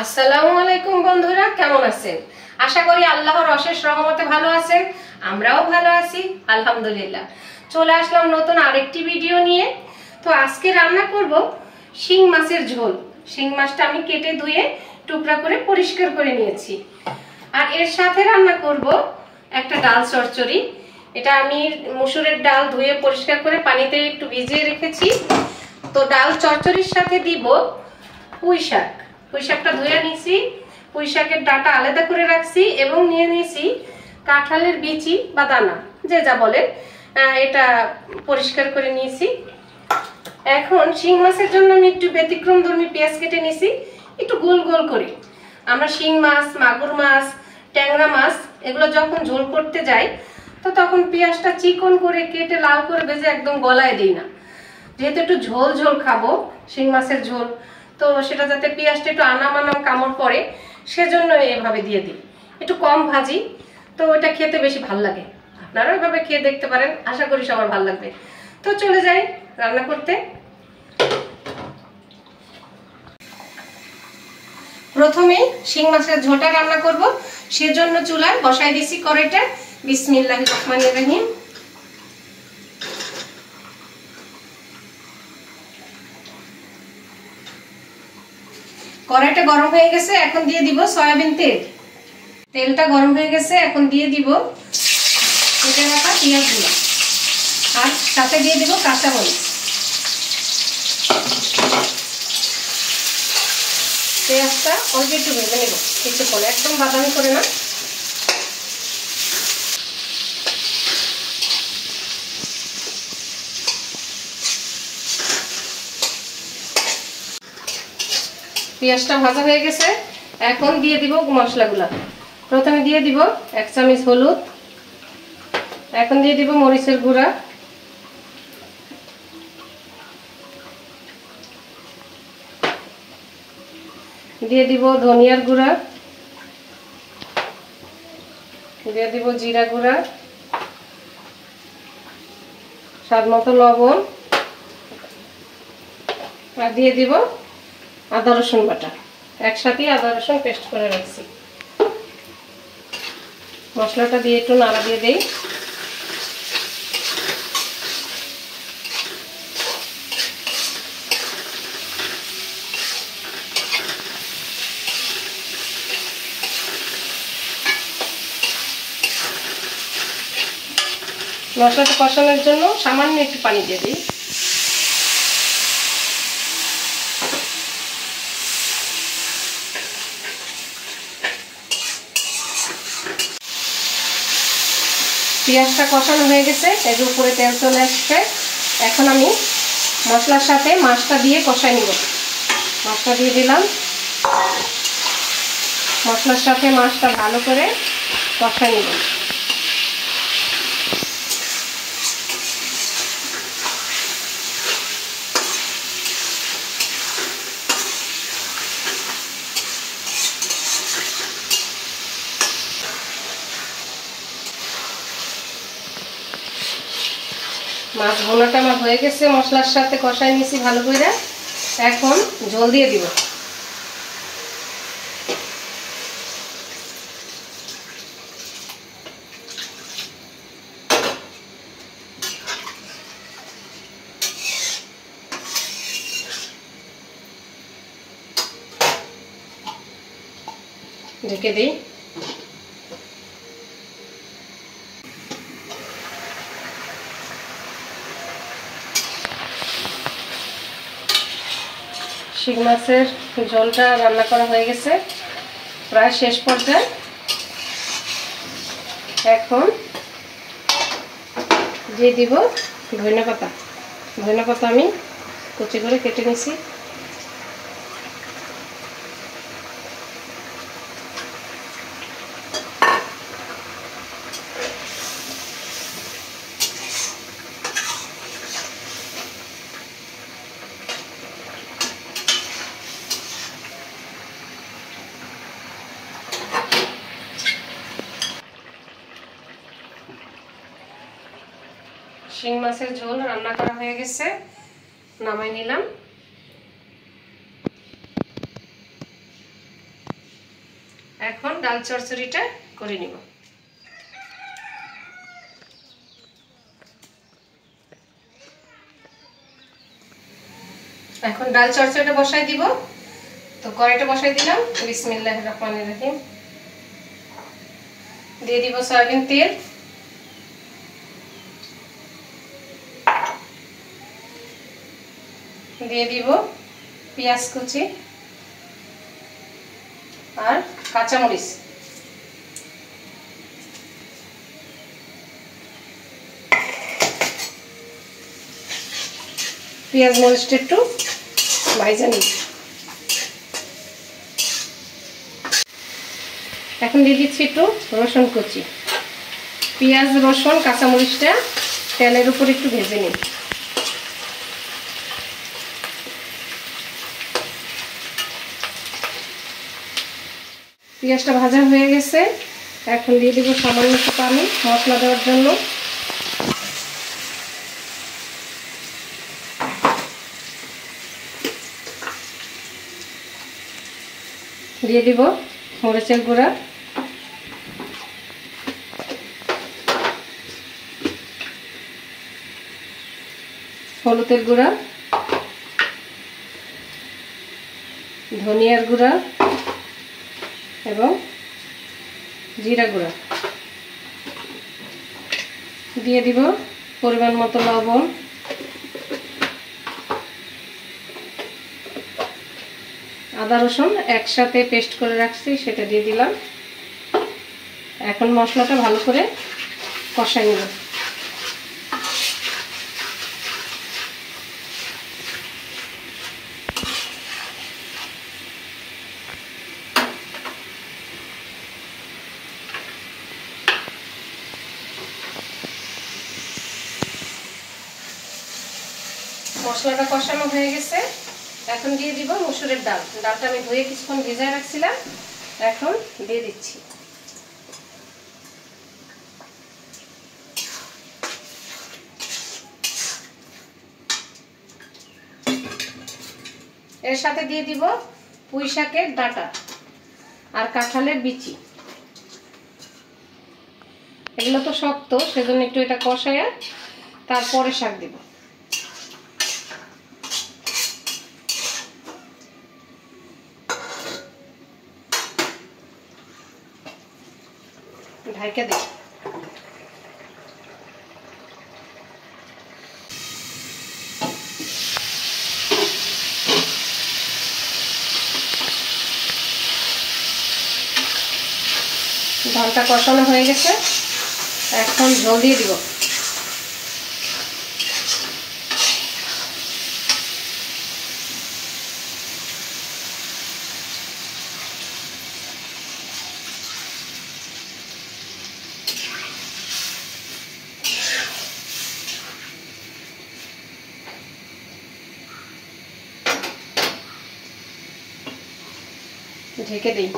আসসালামু আলাইকুম বন্ধুরা, কেমন আছেন? আশা করি আল্লাহর অশেষ রহমতে ভালো আছেন। আমরাও ভালো আছি আলহামদুলিল্লাহ। চলে আসলাম নতুন আরেকটি ভিডিও নিয়ে। তো আজকে রান্না করব শিং মাছের ঝোল। শিং মাছটা আমি কেটে ধুয়ে টুকরা করে পরিষ্কার করে নিয়েছি। আর এর সাথে রান্না করব একটা ডাল চচ্চড়ি। এটা আমি মসুরের ডাল ধুয়ে পরিষ্কার করে পানিতে একটু ভিজিয়ে রেখেছি। তো ডাল চচ্চড়ির সাথে দিব পুঁই শাক। পুঁই শাকটা ধুয়ে নিয়েছি, পুঁই শাকের ডাঁটা আলাদা করে রাখছি এবং নিয়ে নিয়েছি কাঁঠালের বিচি বা দানা, যে যা বলেন, এটা পরিষ্কার করে নিয়েছি। এখন শিং মাছের জন্য আমি একটু ব্যতিক্রমধর্মী পেঁয়াজ কেটে নিয়েছি, একটু গোল গোল করে। আমরা শিং মাছ, মাগুর মাছ, ট্যাংরা মাছ এগুলো যখন ঝোল করতে যাই তো তখন পেঁয়াজটা চিকন করে কেটে লাল করে ভেজে একদম গলায় দিই না, যেহেতু একটু ঝোল ঝোল খাবো, শিং মাছের ঝোল, তো সেটা যাতে পেঁয়াজটা একটু আনাম আনাম কামড় পড়ে সেজন্য এভাবে দিয়ে দিই। একটু কম ভাজি, তো ওটা খেতে বেশি ভাল লাগে। আপনারাও এভাবে খেয়ে দেখতে পারেন, আশা করি সবার ভালো লাগবে। তো চলে যাই রান্না করতে। প্রথমে শিং মাছের ঝোলটা রান্না করব, সেজন্য চুলায় বসাই দিয়েছি কড়াইটা। বিসমিল্লাহির রহমানির রহিম। কড়াইটা গরম হয়ে গেছে, এখন দিয়ে দিব সয়াবিন তেল। তেলটা গরম হয়ে গেছে, এখন দিয়ে দিব কেটে রাখা পেঁয়াজগুলো, আর সাথে দিয়ে দিব কাঁচামরিচ। পেঁয়াজটা অল্প একটু ভেজে নেব কিছুক্ষণ, একদম বাদামি করে না। পেঁয়াজটা ভাজা হয়ে গেছে, এখন দিয়ে দিব মশলাগুলা। প্রথমে দিয়ে দিব 1 চামচ হলুদ, এখন দিয়ে দিব মরিচের গুঁড়া, দিয়ে দিব ধনিয়ার গুঁড়া, দিয়ে দিব জিরা গুঁড়া, স্বাদ মতো লবণ, আর দিয়ে দিব আদা রসুন বাটা। একসাথে আদা রসুন পেস্ট করে রাখছি। মশলাটা দিয়ে একটু নাড়া দিয়ে দেই। মশলাটা কষানোর জন্য সামান্য একটু পানি দিয়ে দিই। পেঁয়াজটা কষানো হয়ে গেছে, এর উপরে তেল চলে আসছে। এখন আমি মশলার সাথে মাছটা দিয়ে কষাই নিব। মাছটা দিয়ে দিলাম, মশলার সাথে মাছটা ভালো করে কষাই নিব। মাছ ভুনাটা আমার হয়ে গেছে, মশলার সাথে কষাই নিয়েছি ভালো করে। এখন ঝোল দিয়ে দিব। ঢেকে দিই। শিং মাছের ঝোলটা রান্না করা হয়ে গেছে, প্রায় শেষ পর্যায়ে। এখন দিয়ে দিব ধনিয়া পাতা। ধনিয়া পাতা আমি কুচি করে কেটে নিয়েছি। শিং মাছের ঝোল রান্না করা হয়ে গেছে, নামাই নিলাম। এখন ডাল চচ্চড়িটা করে নিব। এখন ডাল চচ্চড়িটা বসাই দিব। তো কড়াইটা বসাই দিলাম। বিসমিল্লাহির রহমানির রহিম। দিয়ে দিব সয়াবিন তেল, দিয়ে দিব পেঁয়াজ কুচি আর কাঁচামরিচ। পেঁয়াজ মরিচটা একটু ভাজা নিই। এখন দিয়ে দিচ্ছি একটু রসুন কুচি। পেঁয়াজ রসুন কাঁচামরিচটা তেলের উপর একটু ভেজে নিই। পেঁয়াজটা ভাজা হয়ে গেছে। এখন দিয়ে দিব সামান্য একটু পানি মশলা দেওয়ার জন্য। দিয়ে দিব মরিচের গুঁড়া, হলুদের গুঁড়া, ধনিয়ার গুঁড়া এবং জিরা গুঁড়া। দিয়ে দিব পরিমাণ মতো লবণ। আদা রসুন একসাথে পেস্ট করে রাখছি, সেটা দিয়ে দিলাম। এখন মশলাটা ভালো করে কষাই নেব। মশলাটা কষানো হয়ে গেছে। এখন দিয়ে দিব মসুরের ডাল। ডালটা আমি ধুয়ে কিছুক্ষণ ভিজায় রাখছিলাম, এখন দিয়ে দিচ্ছি। এর সাথে দিয়ে দিব পুঁই শাকের ডাঁটা আর কাঁঠালের বিচি। এগুলো তো শক্ত, সেজন্য একটু এটা কষায় তারপরে শাক দিব। ঢাইকা দিই। ডালটা কষানো হয়ে গেছে, এখন জল দিয়ে দিব। ঢেকে দিই।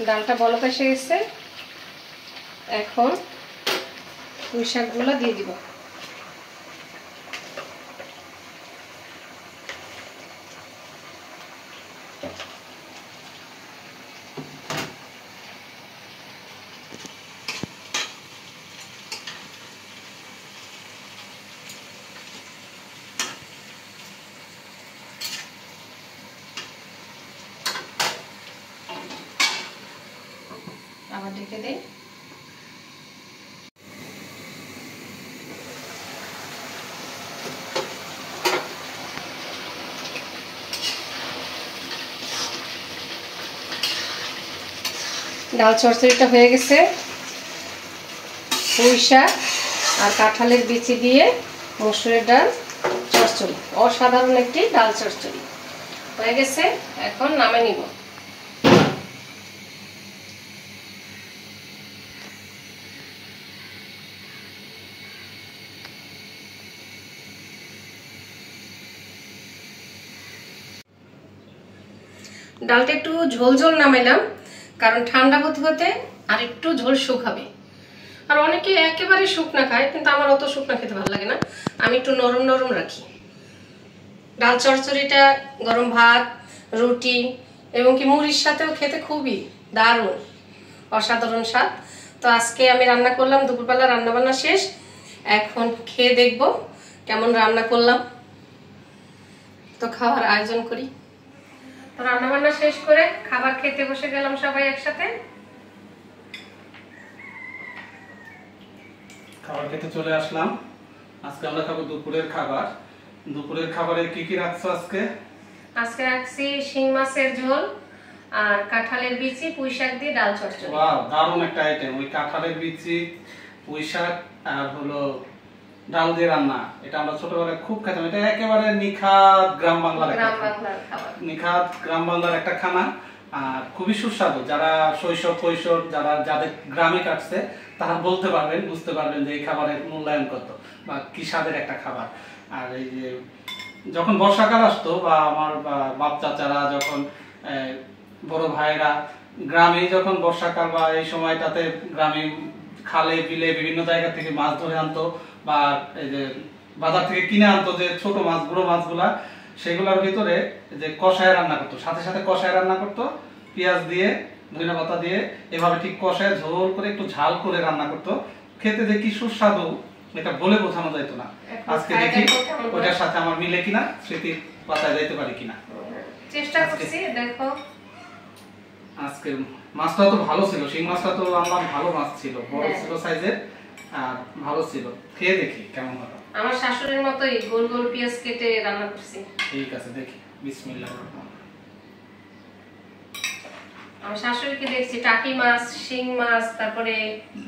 ডালটা বলক এসে গেছে, এখন পুঁই শাকগুলো দিয়ে দিব। আবার ঢেকে দেই। ডাল চচ্চড়িটা হয়ে গেছে। পুঁই শাক আর কাঁঠালের বিচি দিয়ে মসুরের ডাল চচ্চড়ি, অসাধারণ একটি ডাল চচ্চড়ি হয়ে গেছে। এখন নামে নিব। ডালটা একটু ঝোল ঝোল নামাইলাম, কারণ ঠান্ডা হতে হতে আর একটু ঝোল শুকাবে। আর অনেকে একেবারে শুকনা খায়, কিন্তু আমার অত শুকনা খেতে ভালো লাগে না, আমি একটু নরম নরম রাখি। ডাল চচ্চড়িটা গরম ভাত, রুটি এবং কি মুড়ির সাথেও খেতে খুবই দারুণ, অসাধারণ স্বাদ। তো আজকে আমি রান্না করলাম, দুপুরবেলা রান্না বান্না শেষ, এখন খেয়ে দেখব কেমন রান্না করলাম। তো খাওয়ার আয়োজন করি। তো রান্না বান্না শেষ করে খাবার খেতে বসে গেলাম সবাই একসাথে। খাবার খেতে চলে আসলাম। আজকে আমরা খাবো দুপুরের খাবার। দুপুরের খাবারে কি কি রাখছো আজকে? আজকে রাখছি শিং মাছের ঝোল আর কাঁঠালের বিচি পুঁই শাক দিয়ে ডাল চচ্চড়ি। ওয়াও, দারুণ একটা আইটেম। ওই কাঁঠালের বিচি, পুঁই শাক আর হলো ডাল দিয়ে রান্না, এটা আমরা ছোটবেলায় খুব খেতাম। এটা একেবারে নিখাত গ্রাম বাংলার খাবার, নিখাত গ্রাম বাংলার একটা খানা, আর খুবই সুস্বাদু। যারা শৈশব কৈশোর যাদের গ্রামে কাটছে তারা বলতে পারবেন, বুঝতে পারবেন যে এই খাবারের মূল্যায়ন কত বা কি স্বাদের একটা খাবার। আর এই যে যখন বর্ষাকাল আসতো বা আমার বাপ চাচারা যখন বড় ভাইরা গ্রামে যখন বর্ষাকাল বা এই সময়টাতে গ্রামে খালে বিলে বিভিন্ন জায়গা থেকে মাছ ধরে আনতো বা এই যে বাজার থেকে কিনে আনতো যে ছোট মাছ, গুঁড়ো মাছগুলা, সেগুলোর ভিতরে যে কষায় রান্না করতো, সাথে সাথে কষায় রান্না করতো, পেঁয়াজ দিয়ে ধনিয়া পাতা দিয়ে এভাবে ঠিক কষায় ঝোল করে একটু ঝাল করে রান্না করতো। খেতে যে কি সুস্বাদু এটা বলে বোঝানো যাইত না। আজকে দেখি ওটার সাথে আমার মিলে কিনা, স্মৃতি পাতায় যাইতে পারি কিনা। চেষ্টা করছি, দেখো। আজকে মাছটা তো ভালো ছিল, শিং মাছটা তো আনলাম, ভালো মাছ ছিল, বড় ছিল সাইজের আর ভালো ছিল। খেয়ে দেখি কেমন হলো। আমার শাশুড়ির মতোই গোল গোল পেঁয়াজ কেটে রান্না করছি। ঠিক আছে, দেখি। বিসমিল্লাহ। আমার শাশুড়িকে দেখছি টাকি মাছ, শিং মাছ, তারপরে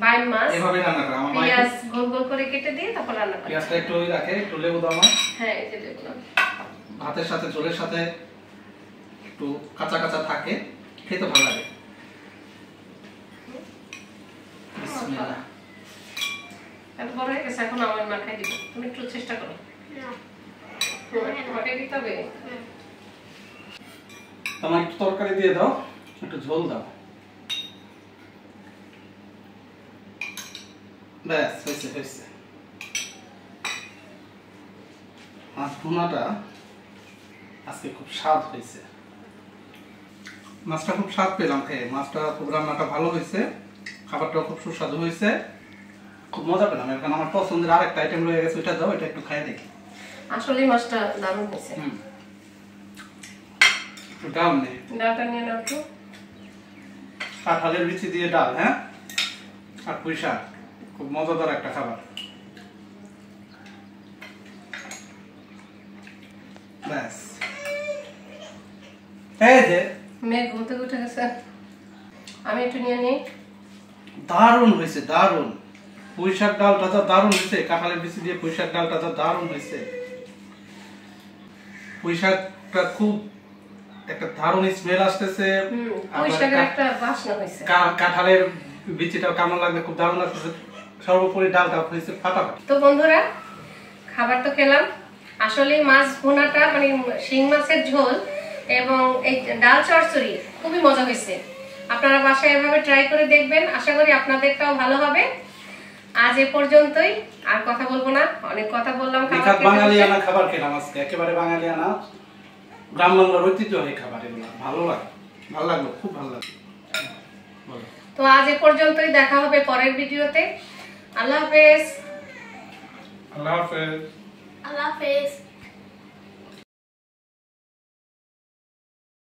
বাইম মাছ এভাবে রান্না করে আমার মা। পেঁয়াজ গোল গোল করে কেটে দিয়ে তারপর রান্না করে। পেঁয়াজটা একটু ওই রাখে, একটু লেবু দাও আমার। হ্যাঁ, এই যে লেবু দাও। ভাতের সাথে ঝোলের সাথে একটু কাঁচা কাঁচা থাকে, খেতে ভালো লাগে। বিসমিল্লাহ। এত বড় হয়ে গেছে, এখন আমার মা খাই দিব। তুমি একটু চেষ্টা করো। তোমাকে দিতে হবে। তোমার একটু তরকারি দিয়ে দাও, একটু ঝোল দাও। ব্যাস, হয়েছে হয়েছে। মাছ ভুনাটা আজকে খুব স্বাদ হয়েছে। মাছটা খুব স্বাদ পেলাম খেয়ে। মাছটা খুব, রান্নাটা ভালো হয়েছে, খাবারটাও খুব সুস্বাদু হয়েছে, খুব মজা পেলাম। এখন আমার পছন্দের আরেকটা আইটেম রয়ে গেছে, ওইটা দাও, এটা একটু খাই দেখি। আসলে মাছটা দারুণ হয়েছে। ডাল নেই, ডালটা নিয়ে নাও তো। কাঁঠালের বিচি দিয়ে ডাল, হ্যাঁ, আর পুঁই শাক, খুব মজাদার একটা খাবার। ব্যাস, এই যে মেয়ে ঘুম থেকে উঠে গেছে, আমি একটু নিয়ে নিই। দারুণ হয়েছে, দারুণ। পুঁই শাক ডালটা তো দারুণ হয়েছে, কাঁঠালের বিচি দিয়ে পুঁই শাক ডালটা তো দারুণ হয়েছে। পুঁই শাকটা খুব একটা দারুণ স্মেল আসতেছে, পুঁই শাকের একটা বাসনা হয়েছে। কাঁঠালের বিচিটাও কেমন লাগবে, খুব দারুণ লাগতেছে। সর্বোপরি ডালটা হয়েছে ফাটাফাটি। তো বন্ধুরা, খাবার তো খেলাম। আসলে মাছ ভুনাটা মানে শিং মাছের ঝোল এবং এই ডাল চচ্চড়ি খুবই মজা হয়েছে। আপনারা বাসায় এভাবে ট্রাই করে দেখবেন, আশা করি আপনাদেরটাও ভালো হবে। আজ এ পর্যন্তই, আর কথা বলবো না, অনেক কথা বললাম। বাঙালিয়ানা খাবার খেলাম আজকে, একেবারে বাঙালিয়ানা গ্রাম বাংলার ঐতিহ্যবাহী খাবার। এগুলো ভালো লাগে, ভালো লাগলো, খুব ভালো লাগলো। তো আজ এ পর্যন্তই, দেখা হবে পরের ভিডিওতে। আল্লাহ হাফেজ। আল্লাহ হাফেজ। Allah Hafiz.